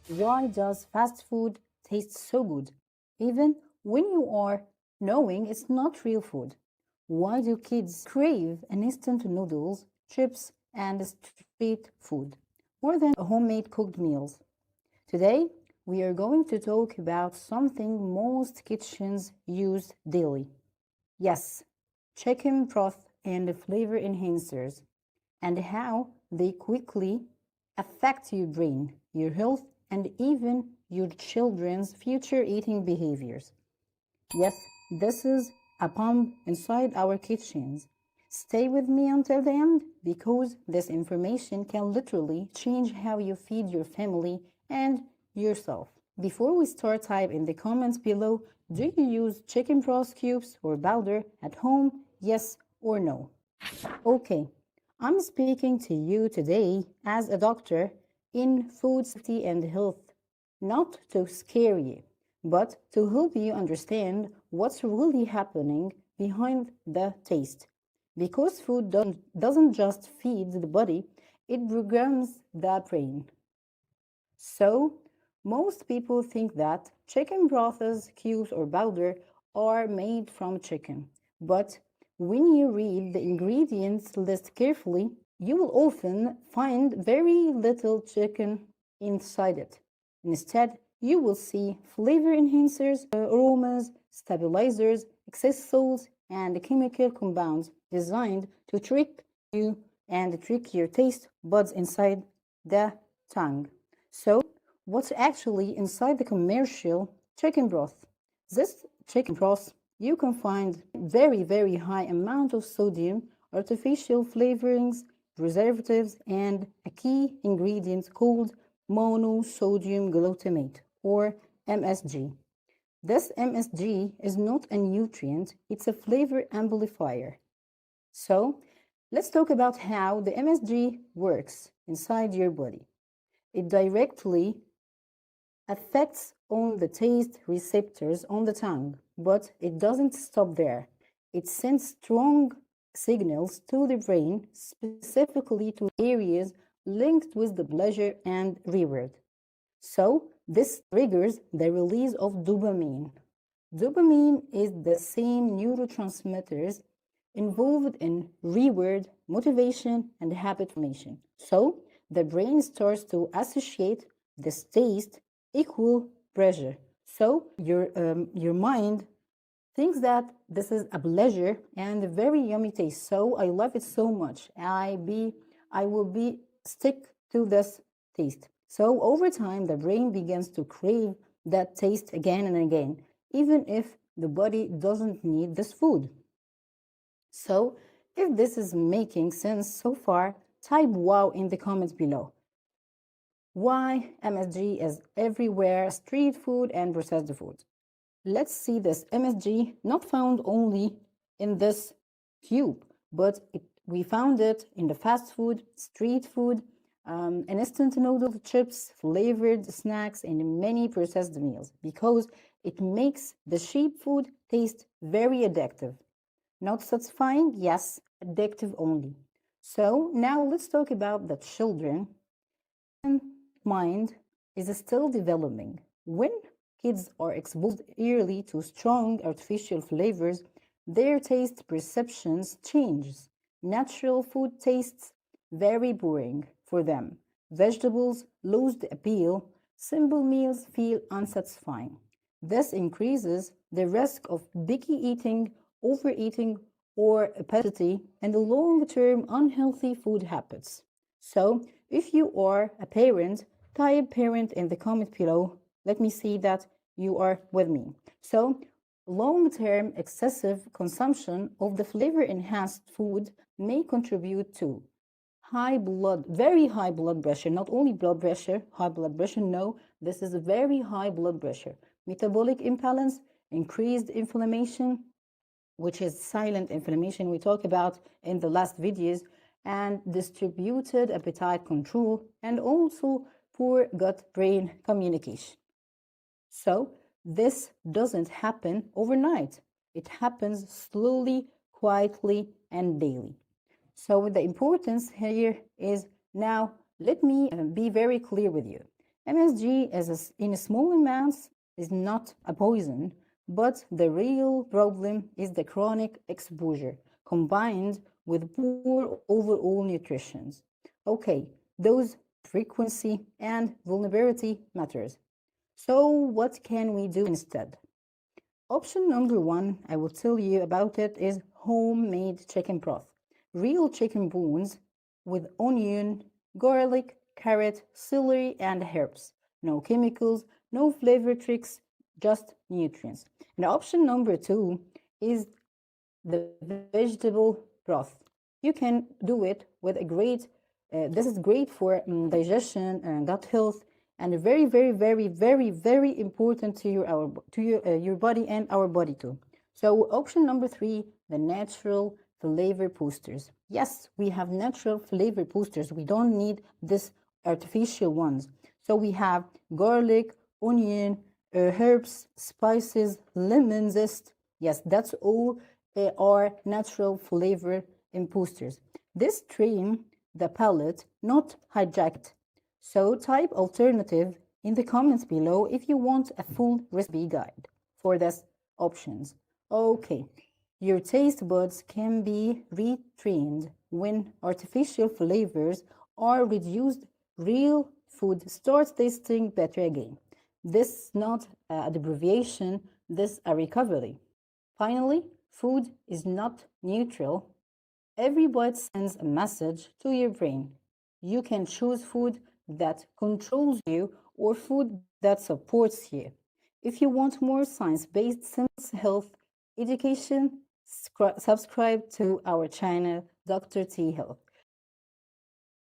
Why does fast food taste so good, even when you are knowing it's not real food? Why do kids crave an instant noodles, chips, and street food more than homemade cooked meals? Today, we are going to talk about something most kitchens use daily. Yes, chicken broth and flavor enhancers, and how they quickly affect your brain, your health, and even your children's future eating behaviors. Yes, this is a bomb inside our kitchens. Stay with me until the end because this information can literally change how you feed your family and yourself. Before we start, type in the comments below, do you use chicken broth cubes or powder at home? Yes or no? Okay, I'm speaking to you today as a doctor in food safety and health, not to scare you, but to help you understand what's really happening behind the taste. Because food doesn't just feed the body, it programs the brain. So, most people think that chicken broths, cubes, or powder are made from chicken. But when you read the ingredients list carefully, you will often find very little chicken inside it. Instead, you will see flavor enhancers, aromas, stabilizers, excess salts, and chemical compounds designed to trick you and trick your taste buds inside the tongue. So, what's actually inside the commercial chicken broth? This chicken broth, you can find very high amount of sodium, artificial flavorings, preservatives, and a key ingredient called monosodium glutamate or MSG. This MSG is not a nutrient, it's a flavor amplifier. So, let's talk about how the MSG works inside your body. It directly affects on the taste receptors on the tongue, but it doesn't stop there. It sends strong signals to the brain, specifically to areas linked with the pleasure and reward. So, this triggers the release of dopamine. Dopamine is the same neurotransmitters involved in reward, motivation, and habit formation. So, the brain starts to associate this taste equal pleasure. So, your mind thinks that this is a pleasure and a very yummy taste. So, I love it so much. I will be stick to this taste. So, over time, the brain begins to crave that taste again and again, even if the body doesn't need this food. So, if this is making sense so far, type wow in the comments below. Why MSG is everywhere, street food and processed food. Let's see this MSG not found only in this cube, but we found it in the fast food, street food, instant noodle chips, flavored snacks, and many processed meals because it makes the cheap food taste very addictive. Not satisfying? Yes, addictive only. So now let's talk about the children. Mind is still developing. When kids are exposed early to strong artificial flavors, their taste perceptions changes. Natural food tastes very boring for them. Vegetables lose the appeal. Simple meals feel unsatisfying. This increases the risk of picky eating, overeating, or obesity, and long-term unhealthy food habits. So, if you are a parent, type parent in the comment below. Let me see that you are with me. So, long-term excessive consumption of the flavor-enhanced food may contribute to very high blood pressure, not only blood pressure, high blood pressure, no, this is a very high blood pressure, metabolic imbalance, increased inflammation, which is silent inflammation we talked about in the last videos, and distributed appetite control, and also poor gut-brain communication. So this doesn't happen overnight. It happens slowly, quietly, and daily. So the importance here is now, let me be very clear with you. MSG in small amounts is not a poison, but the real problem is the chronic exposure combined with poor overall nutrition. Okay, those frequency and vulnerability matters. So what can we do instead? Option number one, I will tell you about it, is homemade chicken broth. Real chicken bones with onion, garlic, carrot, celery, and herbs. No chemicals, no flavor tricks, just nutrients. And option number two is the vegetable broth. You can do it with a great, this is great for digestion and gut health, and very, very, very, very, very important to your body and our body too. So option number three, the natural flavor boosters. Yes, we have natural flavor boosters. We don't need this artificial ones. So we have garlic, onion, herbs, spices, lemon zest. Yes, that's all are natural flavor boosters. This train the palate, not hijacked. So type alternative in the comments below if you want a full recipe guide for these options. Okay, your taste buds can be retrained when artificial flavors are reduced. Real food starts tasting better again. This is not a deprivation, this is a recovery. Finally, food is not neutral. Every bite sends a message to your brain. You can choose food that controls you or food that supports you. If you want more science-based health education, subscribe to our channel, Dr. T Health.